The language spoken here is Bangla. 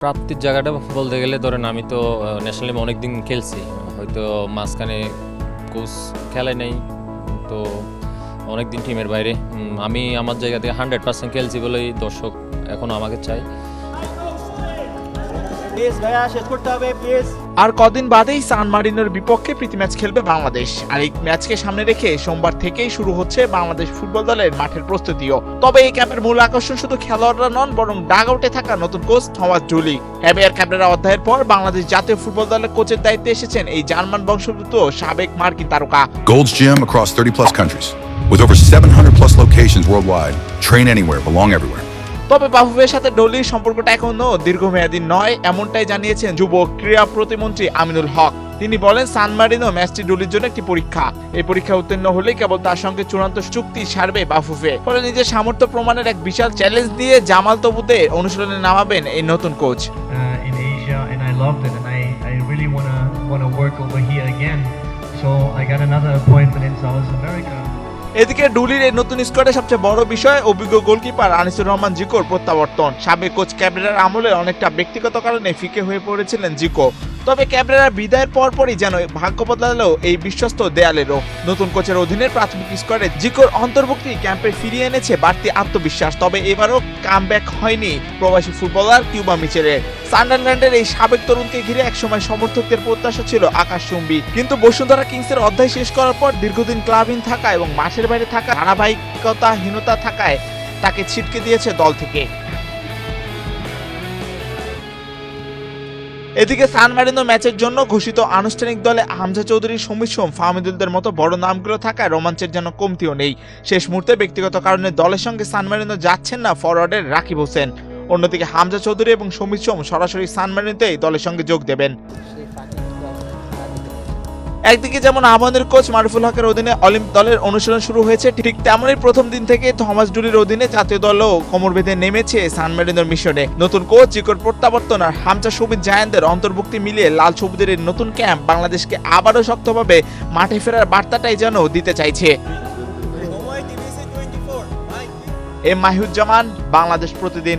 প্রাপ্তির জায়গাটা বলতে গেলে ধরেন আমি তো ন্যাশনাল টিমে অনেকদিন খেলছি, হয়তো মাঝখানে কোচ খেলায় নেই, তো অনেকদিন টিমের বাইরে। আমি আমার জায়গা থেকে 100% খেলছি বলেই দর্শক এখনও আমাকে চাই। আর কদিন বাদেই সান মারিনোর বিপক্ষে প্রীতি ম্যাচ খেলবে বাংলাদেশ। আর এই ম্যাচকে সামনে রেখে সোমবার থেকেই শুরু হচ্ছে বাংলাদেশ ফুটবল দলের মাঠের প্রস্তুতিও। তবে এই ক্যাম্পের মূল আকর্ষণ শুধু খেলোয়াড়রা নন, বরং ডাগ আউটে থাকা নতুন কোচ থমাস ডুলি। হ্যাভিয়ার ক্যাবরেরা অধ্যায়ের পর বাংলাদেশ জাতীয় ফুটবল দলের কোচের দায়িত্বে এসেছেন এই জার্মান বংশোদ্ভূত সাবেক মার্কিন তারকা। Gold's Gym across 30 plus countries with over 700 plus locations worldwide. Train anywhere, belong everywhere. তবে বাফুফের সাথে ডলির সম্পর্কটা এখনো দীর্ঘমেয়াদী নয়, এমনটাই জানিয়েছেন যুব ক্রীড়া প্রতিমন্ত্রী আমিনুল হক। তিনি বলেন, সান মারিনো ম্যাচটি ডলির জন্য একটি পরীক্ষা। এই পরীক্ষা উত্তীর্ণ হলেই কেবল তার সঙ্গে চূড়ান্ত চুক্তি সারবে বাফুফে। ফলে নিজের সামর্থ্য প্রমাণের এক বিশাল চ্যালেঞ্জ দিয়ে জামাল তবুতে অনুশীলনে নামাবেন এই নতুন coach. in Asia, and I loved it, and I really wanna work over here again. So I got another appointment in South America. এদিকে ডুলির এই নতুন স্কোয়াডে সবচেয়ে বড় বিষয় অভিজ্ঞ গোলকিপার আনিসুর রহমান জিকোর প্রত্যাবর্তন। সাবেক কোচ ক্যাবরেরার আমলে অনেকটা ব্যক্তিগত কারণে ফিকে হয়ে পড়েছিলেন জিকো। তবে ক্যাবরেরার বিদায়ের পরপরই যেন ভাগ্য বদলালো এই বিশ্বস্ত দেয়ালেরও। নতুন কোচের অধীনে প্রাথমিক স্কোয়াডে জিকোর অন্তর্ভুক্তি ক্যাম্পে ফিরিয়ে এনেছে বাড়তি আত্মবিশ্বাস। তবে এবারও কামব্যাক হয়নি প্রবাসী ফুটবলার কিউবা মিচেলের। সান্ডারল্যান্ডের এই সাবেক তরুণকে ঘিরে একসময় সমর্থকদের প্রত্যাশা ছিল আকাশচুম্বী, কিন্তু বসুন্ধরা কিংসের অধ্যায় শেষ করার পর দীর্ঘদিন ক্লাবহীন থাকা এবং মাঠের বাইরে থাকা ধারাবাহিকতাহীনতা থাকায় তাকে ছিটকে দিয়েছে দল থেকে। এদিকে সান মারিনো ম্যাচের জন্য ঘোষিত আনুষ্ঠানিক দলে হামজা চৌধুরী, সমীর সোম, ফাহমিদুলদের মতো বড় নামগুলো থাকায় রোমাঞ্চের যেন কমতিও নেই। শেষ মুহূর্তে ব্যক্তিগত কারণে দলের সঙ্গে সান মারিনো যাচ্ছেন না ফরওয়ার্ডের রাকিব হোসেন। অন্যদিকে হামজা চৌধুরী এবং সমীর সোম সরাসরি সান মারিনোতেই দলের সঙ্গে যোগ দেবেন। একদিকে যেমন আবাহনীর কোচ মারুফুল হকের অধীনে অলিম্পিক দলের অনুশীলন শুরু হয়েছে, ঠিক তেমনই প্রথম দিন থেকে থমাস ডুলির অধীনে জাতীয় দলও কোমর বেঁধে নেমেছে সান মারিনোর মিশনে। নতুন কোচ জিকোর প্রত্যাবর্তন আর হামজা সুবিন জায়ানদের অন্তর্ভুক্তি মিলিয়ে লাল সবুজের এই নতুন ক্যাম্প বাংলাদেশকে আবারও শক্তভাবে মাঠে ফেরার বার্তাটাই যেন দিতে চাইছে। এম মাহিউজ্জামান, বাংলাদেশ প্রতিদিন।